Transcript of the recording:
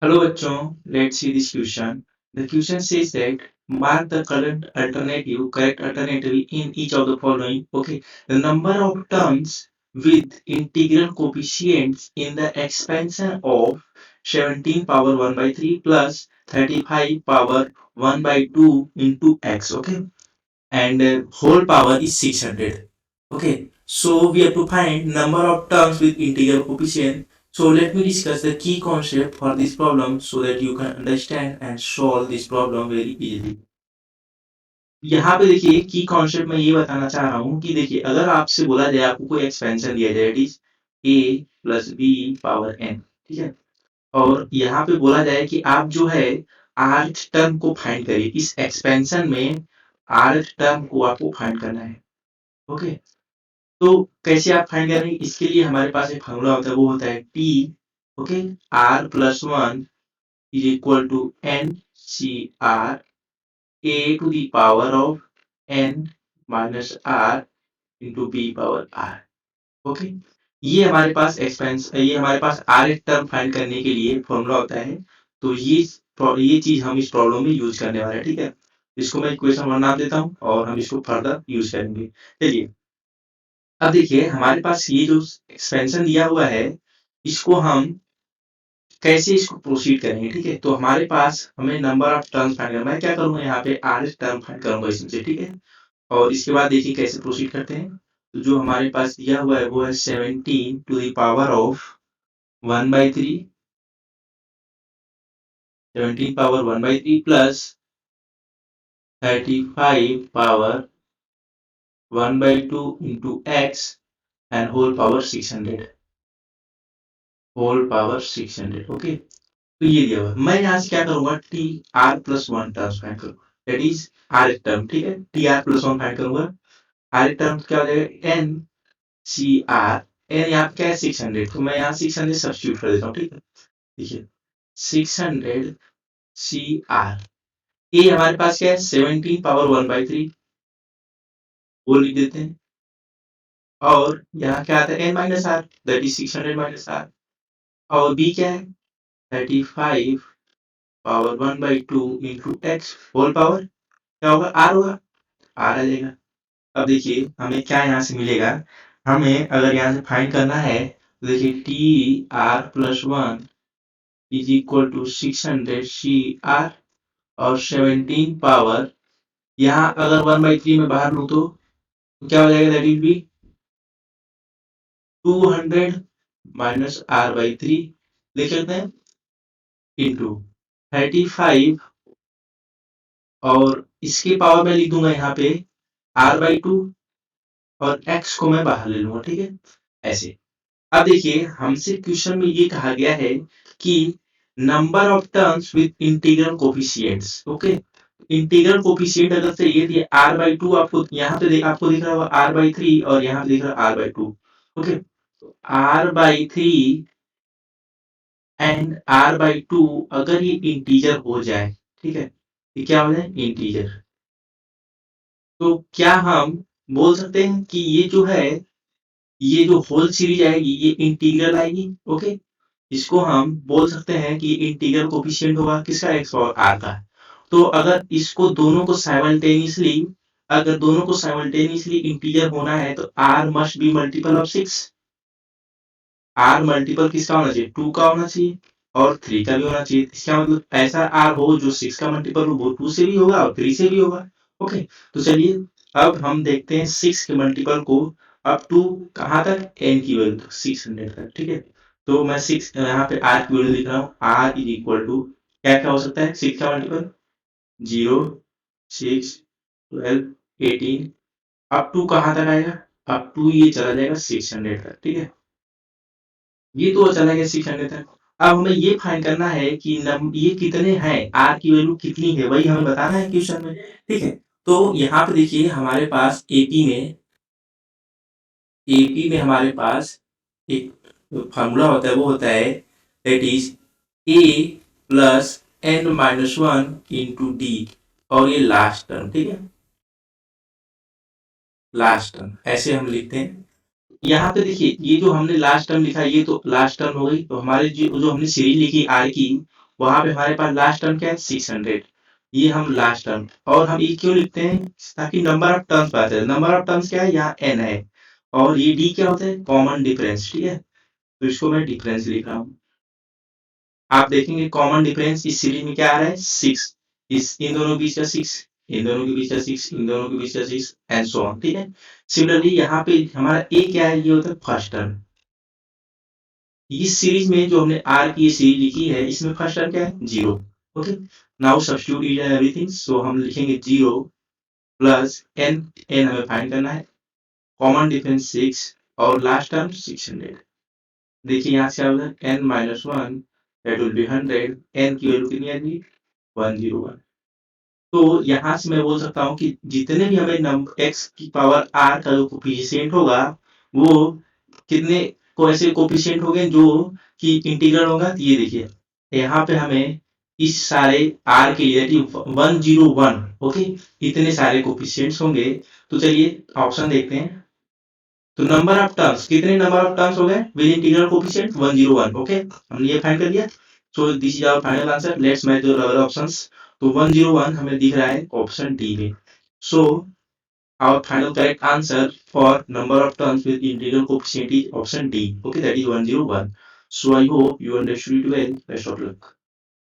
Hello bachon, let's see this question. The question says that mark the correct alternative in each of the following. Okay, the number of terms with integral coefficients in the expansion of 17 power 1 by 3 plus 35 power 1 by 2 into x. Okay, and whole power is 600. Okay, so we have to find number of terms with integral coefficient. So let me discuss the key concept for this problem so that you can understand and solve this problem very easily. यहाँ पे देखिए की concept मैं ये बताना चाह रहा हूँ कि देखिए अगर आपसे बोला जाए आपको कोई एक्सपेंशन दिया जाए it is a plus B power n, ठीक है, और यहाँ पे बोला जाए कि आप जो है आर्थ टर्म को फाइंड करिए इस एक्सपेंशन में आर्थ टर्म को आपको फाइंड करना है। ओके, तो कैसे आप फाइंड करेंगे इसके लिए हमारे पास एक फॉर्मूला होता है वो होता है T. Okay, R plus one is equal to N C R A to the power of N minus R into B power R. Okay, ये हमारे पास आर एक टर्म फाइंड करने के लिए फॉर्मूला होता है। तो ये चीज हम इस प्रॉब्लम में यूज करने वाले हैं, ठीक है। इसको मैं इक्वेशन वन नाम देता हूँ और हम इसको फर्दर यूज करेंगे। चलिए, अब देखिए हमारे पास ये जो एक्सपेंशन दिया हुआ है इसको हम कैसे इसको प्रोसीड करेंगे, ठीक है। तो हमारे पास हमें नंबर ऑफ टर्म्स फाइंड करना है। मैं क्या करूंगा यहाँ पे आर टर्म फाइंड करूंगा इसमें से, ठीक है। और इसके बाद देखिए कैसे प्रोसीड करते हैं। तो जो हमारे पास दिया हुआ है वो है 17 to the power of 1/3, 17 power 1/3 plus 35 power 1/2 into X and whole power 600। Okay, तो ये दिया हुआ है। मैं यहाँ से क्या करूंगा T R plus one term find करूंगा, दैट इज आर टर्म, ठीक है। T R plus one find करूंगा। आर टर्म क्या हो जाएगा एन सी आर, एन यहाँ पे क्या है 600, तो मैं यहाँ 600 सब्स्टिट्यूट कर देता हूँ, ठीक है। देखिए 600 सी आर, ये हमारे पास क्या है 17 पावर 1/3, वो लिख देते हैं। और यहाँ क्या आता है N minus R, that is 600 minus R. और बी क्या है 35 power 1/2 into X whole power क्या होगा आर होगा, आर आ जाएगा। अब देखिए हमें क्या यहाँ से मिलेगा, हमें अगर यहाँ से फाइंड करना है तो देखिए T R plus one is equal to 600 C R और 17 पावर, यहाँ अगर 1/3 में बाहर लूँ तो क्या हो जाएगा, that is B 200 minus R by 3 लिख लेते हैं इंटू 35, और इसके पावर में लिख दूंगा यहाँ पे r/2 और x को मैं बाहर ले लूंगा, ठीक है, ऐसे। अब देखिए हमसे क्वेश्चन में ये कहा गया है कि number of terms with integral coefficients. Okay, integral coefficient अगर चाहिए थी r/2, आपको यहाँ पे आपको दिख रहा होगा r/3 और यहाँ पे दिख रहा है r/2। Okay, r/3 and r/2 अगर ये इंटीजर हो जाए, ठीक है, ये क्या हो जाए इंटीजर, तो क्या हम बोल सकते हैं कि ये जो है ये जो होल सीरीज आएगी ये इंटीग्रल आएगी। ओके, इसको हम बोल सकते हैं कि इंटीग्रल कोफिशिएंट होगा किसका एक्स और आर का। तो अगर इसको दोनों को साइमल्टेनियसली अगर दोनों को साइमल्टेनियसली इंटीजर होना है तो R must be multiple of 6। R multiple किसका होना चाहिए 2 का होना चाहिए और 3 का भी होना चाहिए। इसका मतलब ऐसा आर हो जो 6 का मल्टीपल हो, वो 2 से भी होगा और 3 से भी होगा। ओके, तो चलिए अब हम देखते हैं 6 के मल्टीपल को अप टू कहाँ तक एन की वैल्यू तक 600 तक, ठीक है। तो मैं 6 यहाँ पे आर की वैल्यू लिख रहा हूँ, आर इज इक्वल टू क्या क्या हो सकता है 6 का मल्टीपल 0, 6, 12, 18 अप टू कहाँ तक आएगा, अप टू ये चला जाएगा 600 तक, ठीक है। ये तो चला गया 600 तक। अब हमें ये फाइंड करना है कि ये कितने हैं, आर की वैल्यू कितनी है वही हमें बताना है क्वेश्चन में, ठीक है। तो यहाँ पे देखिए हमारे पास एपी में हमारे पास एक फार्मूला होता है वो होता है that is A plus N minus one into D, और ये लास्ट टर्म, ठीक है, लास्ट टर्म ऐसे हम लिखते हैं। यहाँ पे देखिए ये जो हमने लास्ट टर्म लिखा ये तो लास्ट टर्म हो गई, तो हमारे जो जो हमने सीरीज लिखी आर की वहां पे हमारे पास लास्ट टर्म क्या है 600, ये हम लास्ट टर्म, और हम ये क्यों लिखते हैं ताकि नंबर ऑफ टर्म्स पता चले। नंबर ऑफ टर्म्स क्या है, यहाँ n है, और ये d क्या होता है, कॉमन डिफरेंस, ठीक है, तो इसको मैं डिफरेंस लिख रहा हूँ। आप देखेंगे कॉमन डिफरेंस इस सीरीज में क्या आ रहा है 6, इस इन दोनों के बीच का 6, इन दोनों के बीच का 6, इन दोनों के बीच का 6 एंड सो ऑन, ठीक है। सिमिलरली यहाँ पे हमारा a क्या है, ये होता है फर्स्ट टर्म। इस सीरीज में जो हमने आर की ये सीरीज लिखी है, इसमें फर्स्ट टर्म क्या है 0। Okay, now substitute each and everything, so हम लिखेंगे 0 प्लस n, n हमें फाइंड करना है, कॉमन डिफरेंस 6 और लास्ट टर्म 600। देखिए यहाँ से क्या होगा n minus 1 that will be 100, n की वैल्यू कितनी आएगी 101। तो यहाँ से मैं बोल सकता हूँ कि जितने भी हमें नंबर x की पावर r का जो कोफिशिएंट होगा, वो कितने को ऐसे कोफिशिएंट होंगे जो कि इंटीग्रल होगा। तो ये देखिए यहाँ पे हमें इस सारे r के लिए 101, ओके, इतने सारे कोफिशिएंट्स होंगे। तो चलिए ऑप्शन देखते हैं। तो नंबर ऑफ टर्म्स, कितने नंबर ऑफ टर्म्स हो गए विद इंटीग्रल कोफिशिएंट 101, ओके, हमने ये फाइंड कर दिया। So this is our final answer, let's match the other options. तो 101 हमें दिख रहा है ऑप्शन डी में। सो our final correct answer for number of terms with integral coefficient is option D. Okay, that is 101. So I hope you understood it well. Best of luck.